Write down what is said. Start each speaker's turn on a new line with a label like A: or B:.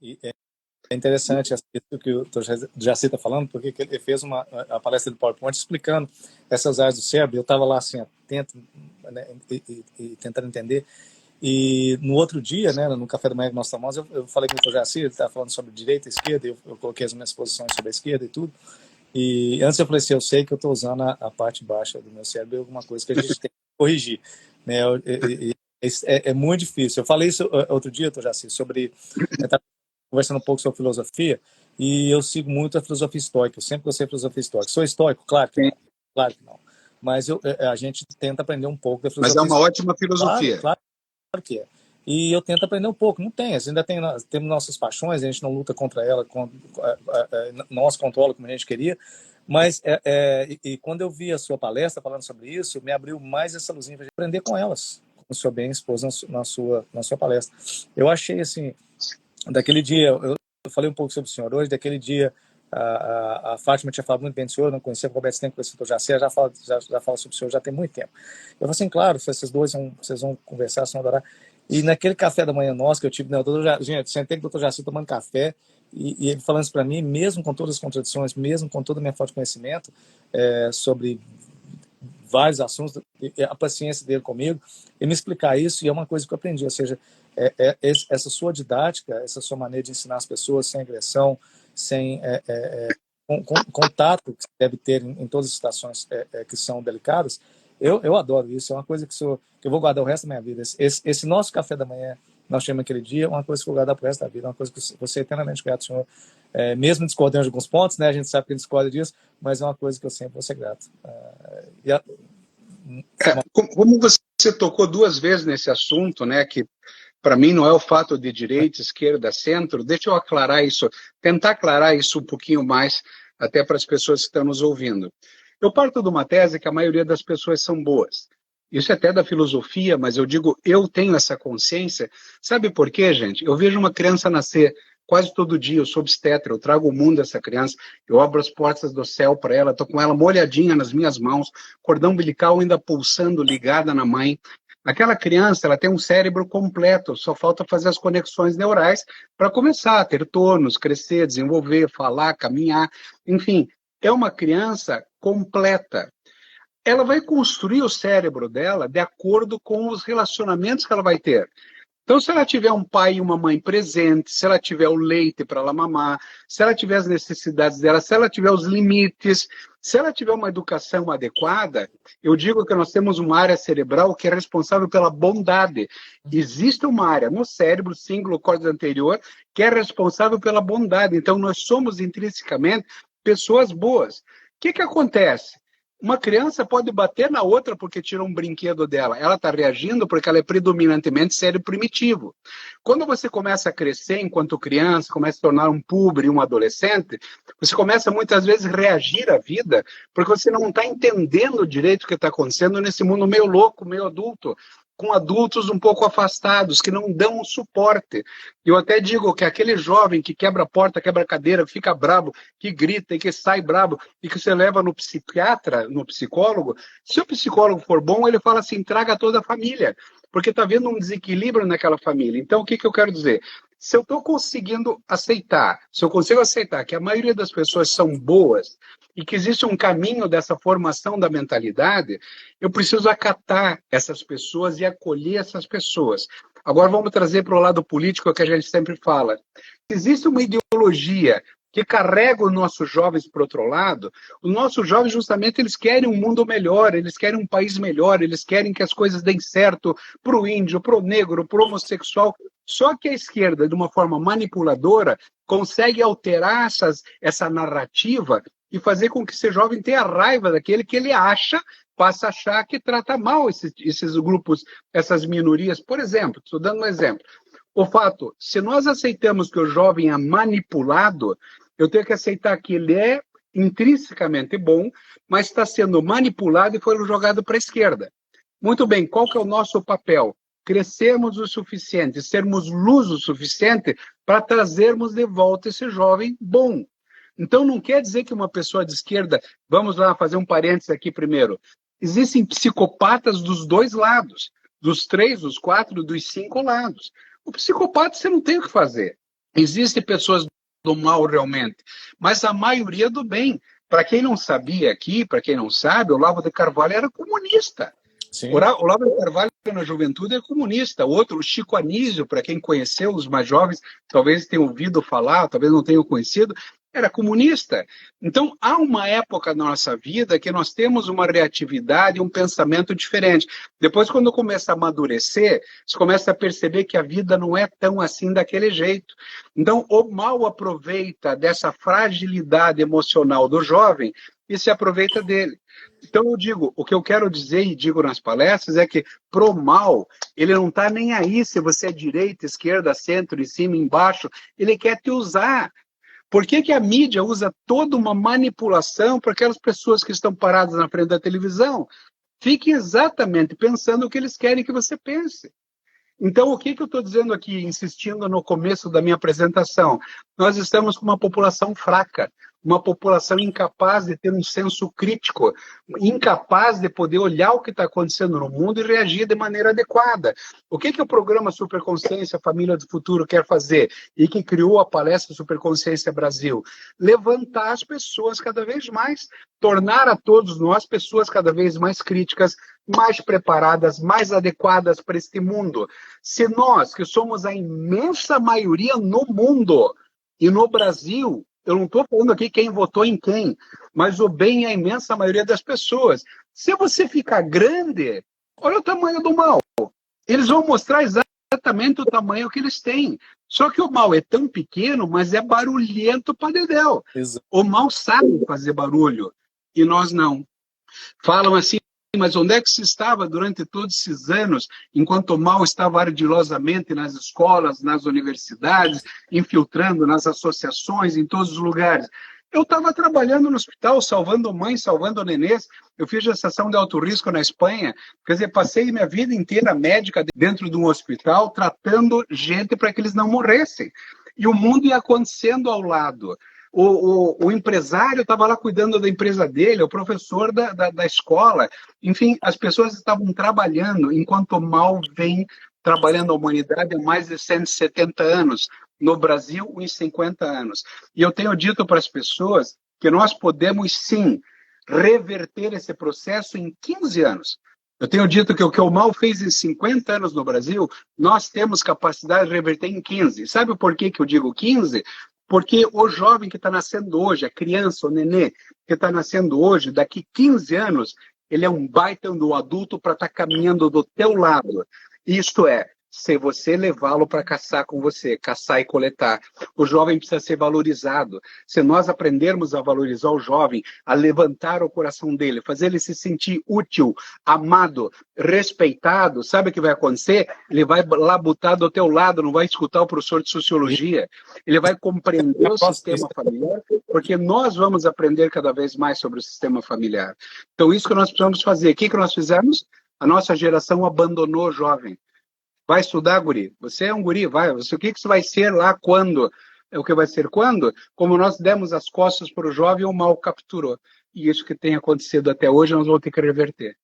A: E é interessante isso que o Dr. Jaci está falando, porque ele fez a palestra do PowerPoint explicando essas áreas do cérebro. Eu estava lá assim, atento, né, e tentando entender. E no outro dia, né, no café da manhã que nós tomamos, eu falei com o Dr. Jaci, ele estava falando sobre direita e esquerda, eu coloquei as minhas posições sobre a esquerda e tudo. E antes eu falei assim, eu sei que eu estou usando a parte baixa do meu cérebro, é alguma coisa que a gente tem que corrigir. Né? É muito difícil. Eu falei isso outro dia, Dr. Jaci, sobre... Eu estava conversando um pouco sobre filosofia, e eu sigo muito a filosofia estoica. Eu sempre gostei de filosofia estoica. Sou estoico? Claro que não. Claro que não. Mas a gente tenta aprender um pouco da filosofia
B: estoica. Mas é uma ótima filosofia.
A: Claro que é. E eu tento aprender um pouco. Não tem, ainda temos nossas paixões, a gente não luta contra ela, não as controla como a gente queria. Mas, e quando eu vi a sua palestra falando sobre isso, me abriu mais essa luzinha para aprender com elas, como o senhor bem expôs na sua palestra. Eu achei assim, daquele dia, eu falei um pouco sobre o senhor hoje, daquele dia a Fátima tinha falado muito bem do senhor, não conhecia o Roberto Stenck, conhecia o Jacé, já fala sobre o senhor já tem muito tempo. Eu falei assim, claro, vocês dois vocês vão conversar, vocês vão adorar. E naquele café da manhã nosso que eu tive, gente, sentei com o Dr. Jaci tomando café, e ele falando isso para mim, mesmo com todas as contradições, mesmo com toda a minha falta de conhecimento sobre vários assuntos, a paciência dele comigo, e me explicar isso, e é uma coisa que eu aprendi, ou seja, essa sua didática, essa sua maneira de ensinar as pessoas sem agressão, sem contato que você deve ter em todas as situações que são delicadas, eu adoro isso, é uma coisa que eu vou guardar o resto da minha vida. Esse nosso café da manhã, nós tivemos aquele dia, é uma coisa que eu vou guardar para o resto da vida, é uma coisa que você é eternamente grato, senhor. Mesmo discordando de alguns pontos, né, a gente sabe que ele discorda disso, mas é uma coisa que eu sempre vou ser grato.
B: Como você tocou duas vezes nesse assunto, né, que para mim não é o fato de direita, esquerda, centro, deixa eu aclarar isso, tentar aclarar isso um pouquinho mais, até para as pessoas que estão nos ouvindo. Eu parto de uma tese que a maioria das pessoas são boas. Isso é até da filosofia, mas eu digo, eu tenho essa consciência. Sabe por quê, gente? Eu vejo uma criança nascer quase todo dia, eu sou obstetra, eu trago o mundo essa criança, eu abro as portas do céu para ela, estou com ela molhadinha nas minhas mãos, cordão umbilical ainda pulsando, ligada na mãe. Aquela criança, ela tem um cérebro completo, só falta fazer as conexões neurais para começar a ter tônus, crescer, desenvolver, falar, caminhar, enfim, é uma criança completa. Ela vai construir o cérebro dela de acordo com os relacionamentos que ela vai ter. Então, se ela tiver um pai e uma mãe presentes, se ela tiver o leite para ela mamar, se ela tiver as necessidades dela, se ela tiver os limites, se ela tiver uma educação adequada, eu digo que nós temos uma área cerebral que é responsável pela bondade. Existe uma área no cérebro, símbolo córtex anterior, que é responsável pela bondade. Então, nós somos intrinsecamente pessoas boas. O que acontece? Uma criança pode bater na outra porque tira um brinquedo dela. Ela está reagindo porque ela é predominantemente cérebro primitivo. Quando você começa a crescer enquanto criança, começa a se tornar um puber, um adolescente, você começa muitas vezes a reagir à vida porque você não está entendendo direito o que está acontecendo nesse mundo meio louco, meio adulto, com adultos um pouco afastados, que não dão um suporte. Eu até digo que aquele jovem que quebra a porta, quebra a cadeira, que fica bravo, que grita e que sai bravo, e que você leva no psiquiatra, no psicólogo, se o psicólogo for bom, ele fala assim, traga toda a família, porque está havendo um desequilíbrio naquela família. Então, o que eu quero dizer? Se eu estou conseguindo aceitar, se eu consigo aceitar que a maioria das pessoas são boas e que existe um caminho dessa formação da mentalidade, eu preciso acatar essas pessoas e acolher essas pessoas. Agora vamos trazer para o lado político que a gente sempre fala. Existe uma ideologia que carrega os nossos jovens para o outro lado. Os nossos jovens, justamente, eles querem um mundo melhor, eles querem um país melhor, eles querem que as coisas deem certo para o índio, para o negro, para o homossexual. Só que a esquerda, de uma forma manipuladora, consegue alterar essa narrativa e fazer com que esse jovem tenha raiva daquele que ele acha, passa a achar que trata mal esses grupos, essas minorias. Por exemplo, estou dando um exemplo. O fato, se nós aceitamos que o jovem é manipulado, eu tenho que aceitar que ele é intrinsecamente bom, mas está sendo manipulado e foi jogado para a esquerda. Muito bem, qual que é o nosso papel? Crescermos o suficiente, sermos luz o suficiente para trazermos de volta esse jovem bom. Então, não quer dizer que uma pessoa de esquerda... Vamos lá fazer um parênteses aqui primeiro. Existem psicopatas dos dois lados, dos 3, dos 4, dos 5 lados. O psicopata você não tem o que fazer. Existem pessoas do mal realmente, mas a maioria do bem. Para quem não sabia aqui, para quem não sabe, o Olavo de Carvalho era comunista. O
A: Sim,
B: Olavo de Carvalho, na juventude, é comunista. O outro, o Chico Anísio, para quem conheceu, os mais jovens, talvez tenham ouvido falar, talvez não tenham conhecido, era comunista. Então, há uma época na nossa vida que nós temos uma reatividade, um pensamento diferente. Depois, quando começa a amadurecer, você começa a perceber que a vida não é tão assim daquele jeito. Então, o mal aproveita dessa fragilidade emocional do jovem e se aproveita dele. Então, eu digo, o que eu quero dizer e digo nas palestras é que pro mal, ele não está nem aí se você é direita, esquerda, centro, em cima, embaixo, ele quer te usar. Por que, que a mídia usa toda uma manipulação para aquelas pessoas que estão paradas na frente da televisão? Fiquem exatamente pensando o que eles querem que você pense. Então, o que, que eu estou dizendo aqui, insistindo no começo da minha apresentação? Nós estamos com uma população fraca, uma população incapaz de ter um senso crítico, incapaz de poder olhar o que está acontecendo no mundo e reagir de maneira adequada. O que, que o programa Superconsciência Família do Futuro quer fazer e que criou a palestra Superconsciência Brasil? Levantar as pessoas cada vez mais, tornar a todos nós pessoas cada vez mais críticas, mais preparadas, mais adequadas para este mundo. Se nós, que somos a imensa maioria no mundo e no Brasil, eu não estou falando aqui quem votou em quem, mas o bem é a imensa maioria das pessoas. Se você ficar grande, olha o tamanho do mal. Eles vão mostrar exatamente o tamanho que eles têm. Só que o mal é tão pequeno, mas é barulhento para dedéu.
A: exato.
B: O mal sabe fazer barulho e nós não. Falam assim, mas onde é que se estava durante todos esses anos, enquanto o mal estava ardilosamente nas escolas, nas universidades, infiltrando nas associações, em todos os lugares? Eu estava trabalhando no hospital, salvando mães, salvando nenês. Eu fiz gestação de alto risco na Espanha. Quer dizer, passei minha vida inteira médica dentro de um hospital, tratando gente para que eles não morressem. E o mundo ia acontecendo ao lado. O empresário estava lá cuidando da empresa dele, o professor da escola. Enfim, as pessoas estavam trabalhando enquanto o mal vem trabalhando a humanidade há mais de 170 anos. No Brasil, uns 50 anos. E eu tenho dito para as pessoas que nós podemos, sim, reverter esse processo em 15 anos. Eu tenho dito que o que o mal fez em 50 anos no Brasil, nós temos capacidade de reverter em 15. Sabe por que eu digo 15? Porque o jovem que está nascendo hoje, a criança, o nenê que está nascendo hoje, daqui 15 anos, ele é um baita do adulto para estar caminhando do teu lado. Isto é, se você levá-lo para caçar com você, caçar e coletar. O jovem precisa ser valorizado. Se nós aprendermos a valorizar o jovem, a levantar o coração dele, fazer ele se sentir útil, amado, respeitado, sabe o que vai acontecer? Ele vai lá botar do teu lado, não vai escutar o professor de sociologia. Ele vai compreender o sistema familiar, porque nós vamos aprender cada vez mais sobre o sistema familiar. Então, isso que nós precisamos fazer. O que nós fizemos? A nossa geração abandonou o jovem. Vai estudar, guri. Você é um guri, vai. O que você vai ser lá quando? É o que vai ser quando? Como nós demos as costas para o jovem, o mal capturou. E isso que tem acontecido até hoje, nós vamos ter que reverter.